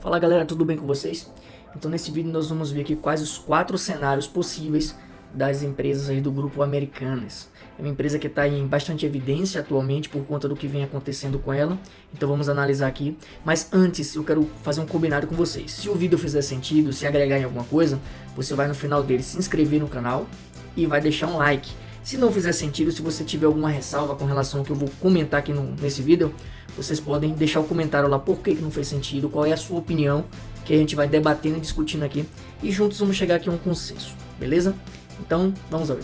Fala galera, tudo bem com vocês? Então nesse vídeo nós vamos ver aqui quais os 4 cenários possíveis das empresas aí do grupo Americanas. É uma empresa que está em bastante evidência atualmente por conta do que vem acontecendo com ela, então vamos analisar aqui. Mas antes eu quero fazer um combinado com vocês. Se o vídeo fizer sentido, se agregar em alguma coisa, você vai no final dele se inscrever no canal e vai deixar um like. Se não fizer sentido, se você tiver alguma ressalva com relação ao que eu vou comentar aqui nesse vídeo, vocês podem deixar o comentário lá por que não fez sentido, qual é a sua opinião, que a gente vai debatendo e discutindo aqui e juntos vamos chegar aqui a um consenso, beleza? Então, vamos ver.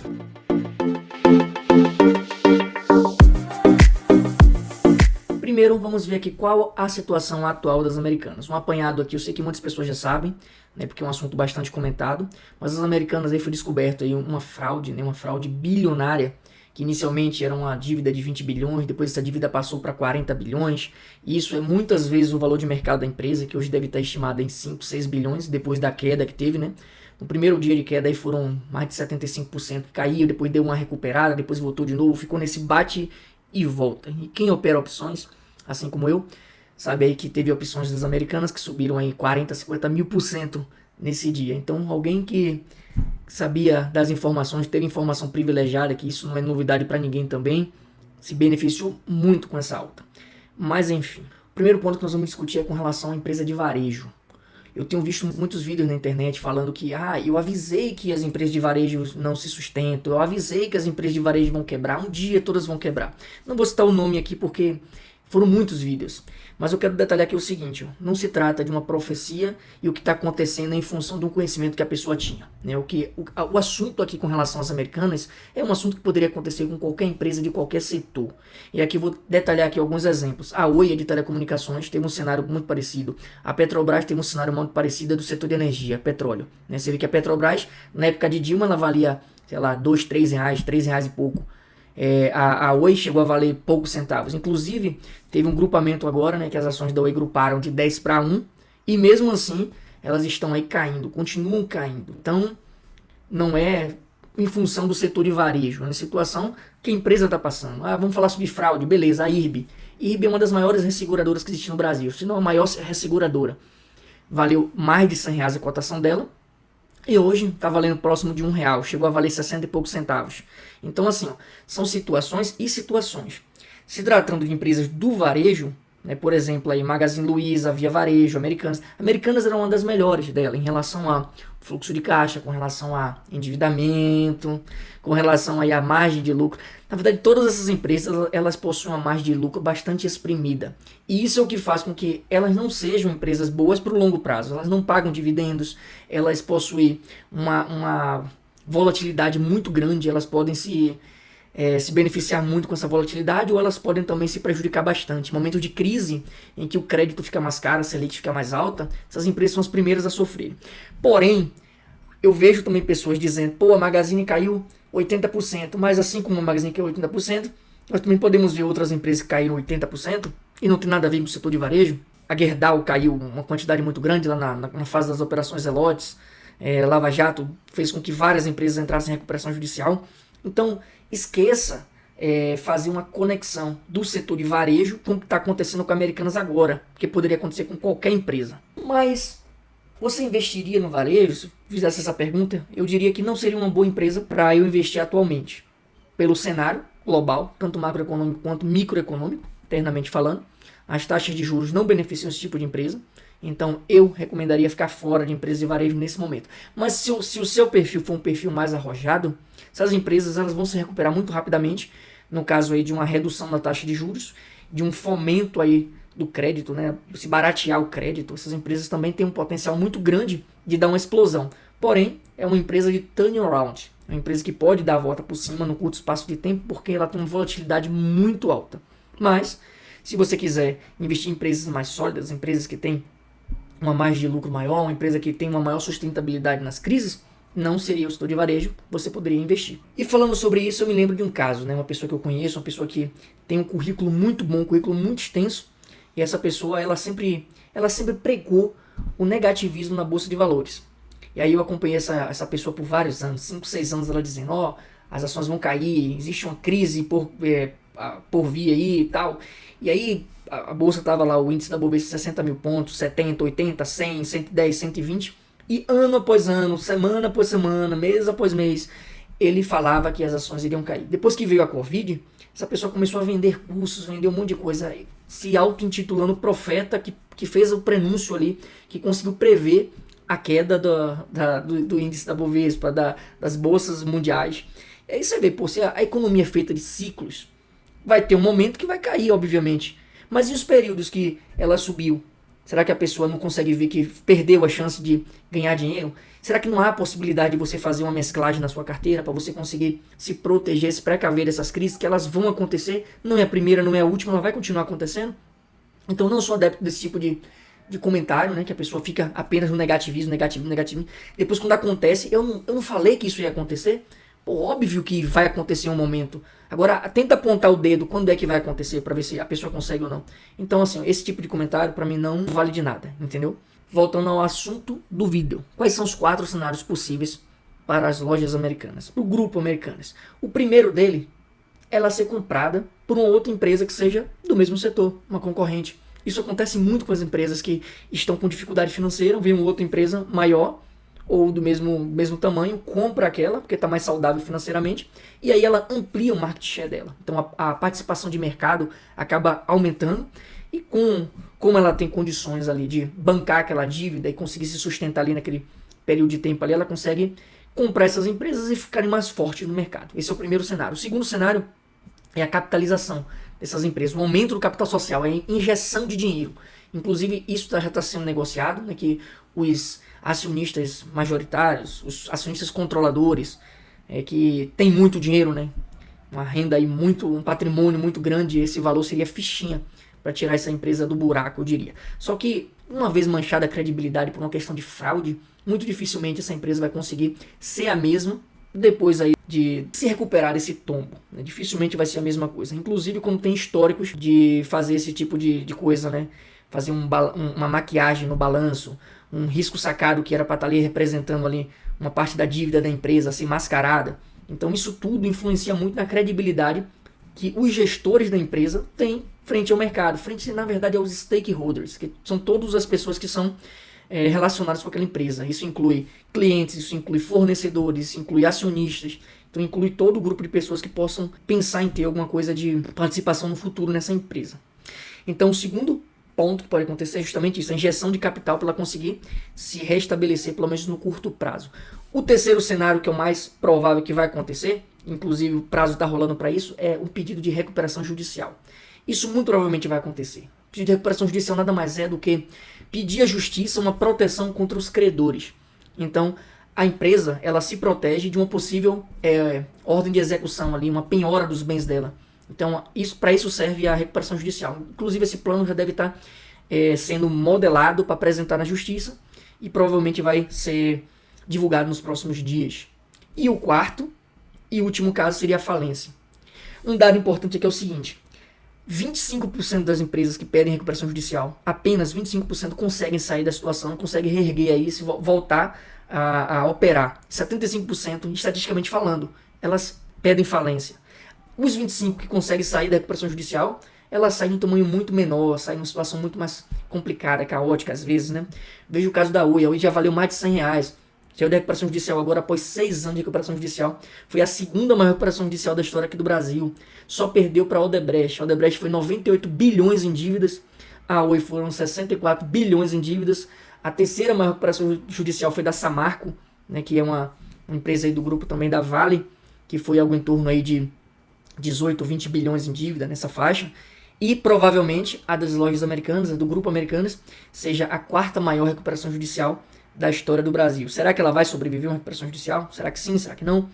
Primeiro, vamos ver aqui qual a situação atual das Americanas. Um apanhado aqui, eu sei que muitas pessoas já sabem, né, porque é um assunto bastante comentado, mas as Americanas aí foi descoberto aí uma fraude, né, uma fraude bilionária, que inicialmente era uma dívida de 20 bilhões, depois essa dívida passou para 40 bilhões, e isso é muitas vezes o valor de mercado da empresa, que hoje deve estar estimado em 5, 6 bilhões, depois da queda que teve, né? No primeiro dia de queda aí foram mais de 75% que caiu, depois deu uma recuperada, depois voltou de novo, ficou nesse bate e volta. E quem opera opções, assim como eu, sabe aí que teve opções das Americanas que subiram aí 40, 50 mil % nesse dia. Então alguém que sabia das informações, teve informação privilegiada, que isso não é novidade para ninguém também, se beneficiou muito com essa alta. Mas enfim, o primeiro ponto que nós vamos discutir é com relação à empresa de varejo. Eu tenho visto muitos vídeos na internet falando que eu avisei que as empresas de varejo não se sustentam, eu avisei que as empresas de varejo vão quebrar, um dia todas vão quebrar. Não vou citar o nome aqui porque foram muitos vídeos, mas eu quero detalhar aqui o seguinte, não se trata de uma profecia e o que está acontecendo em função do conhecimento que a pessoa tinha. Né? O assunto aqui com relação às Americanas é um assunto que poderia acontecer com qualquer empresa de qualquer setor. E aqui vou detalhar aqui alguns exemplos. A Oi de telecomunicações teve um cenário muito parecido. A Petrobras teve um cenário muito parecido do setor de energia, petróleo. Né? Você vê que a Petrobras, na época de Dilma, ela valia, sei lá, 2, 3 reais, 3 reais e pouco. A Oi chegou a valer poucos centavos. Inclusive, teve um grupamento agora, né, que as ações da Oi gruparam de 10 para 1. E mesmo assim, elas estão aí caindo, continuam caindo. Então, não é em função do setor de varejo. É uma situação que a empresa está passando. Vamos falar sobre fraude. Beleza, a IRB. IRB é uma das maiores resseguradoras que existe no Brasil. Se não a maior resseguradora. Valeu mais de 100 reais a cotação dela. E hoje está valendo próximo de R$1, chegou a valer 60 e poucos centavos. Então assim, são situações e situações. Se tratando de empresas do varejo, né, por exemplo, aí Magazine Luiza, Via Varejo, Americanas. Americanas era uma das melhores dela em relação a fluxo de caixa, com relação a endividamento, com relação aí a margem de lucro. Na verdade, todas essas empresas elas possuem uma margem de lucro bastante exprimida. E isso é o que faz com que elas não sejam empresas boas para o longo prazo. Elas não pagam dividendos, elas possuem uma volatilidade muito grande, elas podem se beneficiar muito com essa volatilidade ou elas podem também se prejudicar bastante. Momento de crise em que o crédito fica mais caro, a Selic fica mais alta, essas empresas são as primeiras a sofrer. Porém, eu vejo também pessoas dizendo, pô, a Magazine caiu 80%, mas assim como a Magazine caiu 80%, nós também podemos ver outras empresas que caíram 80% e não tem nada a ver com o setor de varejo. A Gerdau caiu uma quantidade muito grande lá na fase das operações Zelotes. Lava Jato fez com que várias empresas entrassem em recuperação judicial. Então, esqueça fazer uma conexão do setor de varejo com o que está acontecendo com Americanas agora, porque poderia acontecer com qualquer empresa. Mas você investiria no varejo? Se fizesse essa pergunta, eu diria que não seria uma boa empresa para eu investir atualmente, pelo cenário global, tanto macroeconômico quanto microeconômico, internamente falando. As taxas de juros não beneficiam esse tipo de empresa. Então eu recomendaria ficar fora de empresas de varejo nesse momento. Mas se o seu perfil for um perfil mais arrojado, essas empresas elas vão se recuperar muito rapidamente, no caso aí de uma redução da taxa de juros, de um fomento aí do crédito, né? Se baratear o crédito, essas empresas também têm um potencial muito grande de dar uma explosão. Porém, é uma empresa de turnaround, uma empresa que pode dar a volta por cima no curto espaço de tempo, porque ela tem uma volatilidade muito alta. Mas, se você quiser investir em empresas mais sólidas, empresas que têm uma margem de lucro maior, uma empresa que tem uma maior sustentabilidade nas crises, não seria o setor de varejo, você poderia investir. E falando sobre isso, eu me lembro de um caso, né? Uma pessoa que eu conheço, uma pessoa que tem um currículo muito bom, um currículo muito extenso, e essa pessoa, ela sempre pregou o negativismo na Bolsa de Valores. E aí eu acompanhei essa pessoa por vários anos, 5, 6 anos, ela dizendo, as ações vão cair, existe uma crise por vir aí e tal. E aí a bolsa estava lá, o índice da Bovespa 60 mil pontos, 70, 80, 100, 110, 120, e ano após ano, semana após semana, mês após mês, ele falava que as ações iriam cair. Depois que veio a Covid, essa pessoa começou a vender cursos, vender um monte de coisa, se auto-intitulando profeta que fez o prenúncio ali, que conseguiu prever a queda do índice da Bovespa, das bolsas mundiais. E aí você vê, pô, se a economia é feita de ciclos, vai ter um momento que vai cair, obviamente. Mas e os períodos que ela subiu? Será que a pessoa não consegue ver que perdeu a chance de ganhar dinheiro? Será que não há possibilidade de você fazer uma mesclagem na sua carteira para você conseguir se proteger, se precaver dessas crises, que elas vão acontecer? Não é a primeira, não é a última, ela vai continuar acontecendo? Então não sou adepto desse tipo de comentário, né? Que a pessoa fica apenas no negativismo. Depois quando acontece, eu não falei que isso ia acontecer? Pô, óbvio que vai acontecer em um momento. Agora, tenta apontar o dedo quando é que vai acontecer para ver se a pessoa consegue ou não. Então, assim, esse tipo de comentário para mim não vale de nada, entendeu? Voltando ao assunto do vídeo. Quais são os 4 cenários possíveis para as lojas americanas, para o grupo Americanas? O primeiro dele é ela ser comprada por uma outra empresa que seja do mesmo setor, uma concorrente. Isso acontece muito com as empresas que estão com dificuldade financeira, vem uma outra empresa maior ou do mesmo tamanho, compra aquela, porque está mais saudável financeiramente, e aí ela amplia o market share dela. Então a participação de mercado acaba aumentando, e como ela tem condições ali de bancar aquela dívida e conseguir se sustentar ali naquele período de tempo ali, ela consegue comprar essas empresas e ficarem mais fortes no mercado. Esse é o primeiro cenário. O segundo cenário é a capitalização dessas empresas, o aumento do capital social, é a injeção de dinheiro. Inclusive, isso já está sendo negociado, né, que os acionistas majoritários, os acionistas controladores, que tem muito dinheiro, né, uma renda aí um patrimônio muito grande, esse valor seria fichinha para tirar essa empresa do buraco, eu diria. Só que, uma vez manchada a credibilidade por uma questão de fraude, muito dificilmente essa empresa vai conseguir ser a mesma depois aí de se recuperar desse tombo, né? Dificilmente vai ser a mesma coisa. Inclusive, como tem históricos de fazer esse tipo de coisa, né? Fazer uma maquiagem no balanço, um risco sacado que era para estar ali representando ali uma parte da dívida da empresa, assim, mascarada. Então isso tudo influencia muito na credibilidade que os gestores da empresa têm frente ao mercado, frente, na verdade, aos stakeholders, que são todas as pessoas que são relacionadas com aquela empresa. Isso inclui clientes, isso inclui fornecedores, isso inclui acionistas, então inclui todo o grupo de pessoas que possam pensar em ter alguma coisa de participação no futuro nessa empresa. Então o segundo ponto que pode acontecer é justamente isso, a injeção de capital para ela conseguir se restabelecer, pelo menos no curto prazo. O terceiro cenário, que é o mais provável que vai acontecer, inclusive o prazo está rolando para isso, é o pedido de recuperação judicial. Isso muito provavelmente vai acontecer. O pedido de recuperação judicial nada mais é do que pedir à justiça uma proteção contra os credores. Então, a empresa ela se protege de uma possível ordem de execução ali, uma penhora dos bens dela. Então, para isso serve a recuperação judicial. Inclusive, esse plano já deve estar sendo modelado para apresentar na justiça e provavelmente vai ser divulgado nos próximos dias. E o quarto e último caso seria a falência. Um dado importante aqui é o seguinte: 25% das empresas que pedem recuperação judicial, apenas 25% conseguem sair da situação, conseguem reerguer aí, se voltar a operar. 75%, estatisticamente falando, elas pedem falência. Os 25% que conseguem sair da recuperação judicial, elas saem de um tamanho muito menor, saem numa situação muito mais complicada, caótica às vezes, né? Veja o caso da Oi, a Oi já valeu mais de R$100. Saiu da recuperação judicial agora após 6 anos de recuperação judicial. Foi a segunda maior recuperação judicial da história aqui do Brasil. Só perdeu para a Odebrecht. A Odebrecht foi 98 bilhões em dívidas. A Oi foram 64 bilhões em dívidas. A terceira maior recuperação judicial foi da Samarco, né, que é uma empresa aí do grupo também da Vale, que foi algo em torno aí de 18, 20 bilhões em dívida nessa faixa. E provavelmente a das lojas americanas, a do grupo Americanas, seja a quarta maior recuperação judicial da história do Brasil. Será que ela vai sobreviver a uma recuperação judicial? Será que sim? Será que não?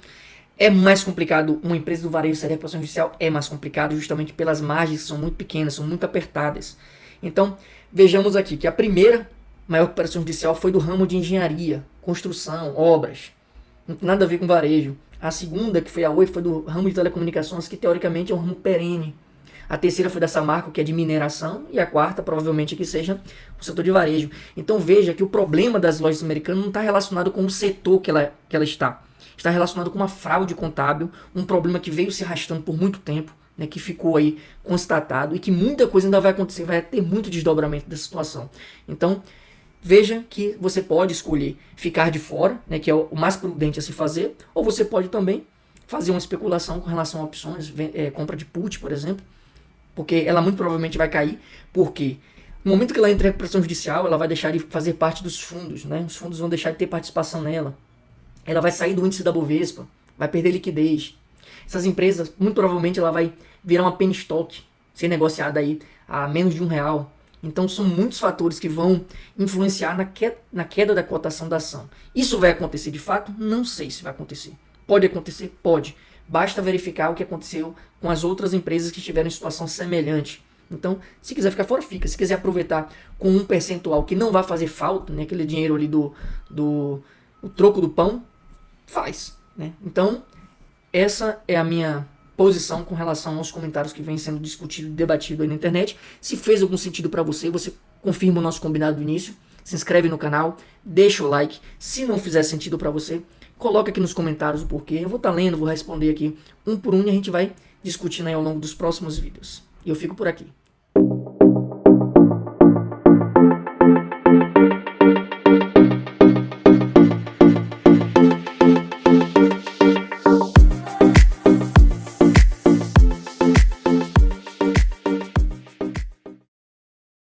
É mais complicado uma empresa do varejo sair da recuperação judicial? É mais complicado justamente pelas margens que são muito pequenas, são muito apertadas. Então, vejamos aqui que a primeira maior recuperação judicial foi do ramo de engenharia, construção, obras. Não tem nada a ver com varejo. A segunda, que foi a Oi, foi do ramo de telecomunicações, que teoricamente é um ramo perene. A terceira foi da Samarco, que é de mineração, e a quarta provavelmente que seja o setor de varejo. Então veja que o problema das lojas americanas não está relacionado com o setor que ela está. Está relacionado com uma fraude contábil, um problema que veio se arrastando por muito tempo, né, que ficou aí constatado e que muita coisa ainda vai acontecer, vai ter muito desdobramento dessa situação. Então, veja que você pode escolher ficar de fora, né, que é o mais prudente a se fazer, ou você pode também fazer uma especulação com relação a opções, compra de put, por exemplo, porque ela muito provavelmente vai cair, porque no momento que ela entra em recuperação judicial, ela vai deixar de fazer parte dos fundos, né? Os fundos vão deixar de ter participação nela. Ela vai sair do índice da Bovespa, vai perder liquidez. Essas empresas, muito provavelmente, ela vai virar uma penny stock, ser negociada aí a menos de R$1. Então são muitos fatores que vão influenciar na queda da cotação da ação. Isso vai acontecer de fato? Não sei se vai acontecer. Pode acontecer? Pode. Basta verificar o que aconteceu com as outras empresas que estiveram em situação semelhante. Então, se quiser ficar fora, fica. Se quiser aproveitar com um percentual que não vai fazer falta, né, aquele dinheiro ali o troco do pão, faz. Né? Então, essa é a minha posição com relação aos comentários que vêm sendo discutido e debatido aí na internet. Se fez algum sentido para você, você confirma o nosso combinado do início, se inscreve no canal, deixa o like. Se não fizer sentido para você, coloca aqui nos comentários o porquê. Eu vou estar lendo, vou responder aqui um por um e a gente vai discutindo aí ao longo dos próximos vídeos. E eu fico por aqui.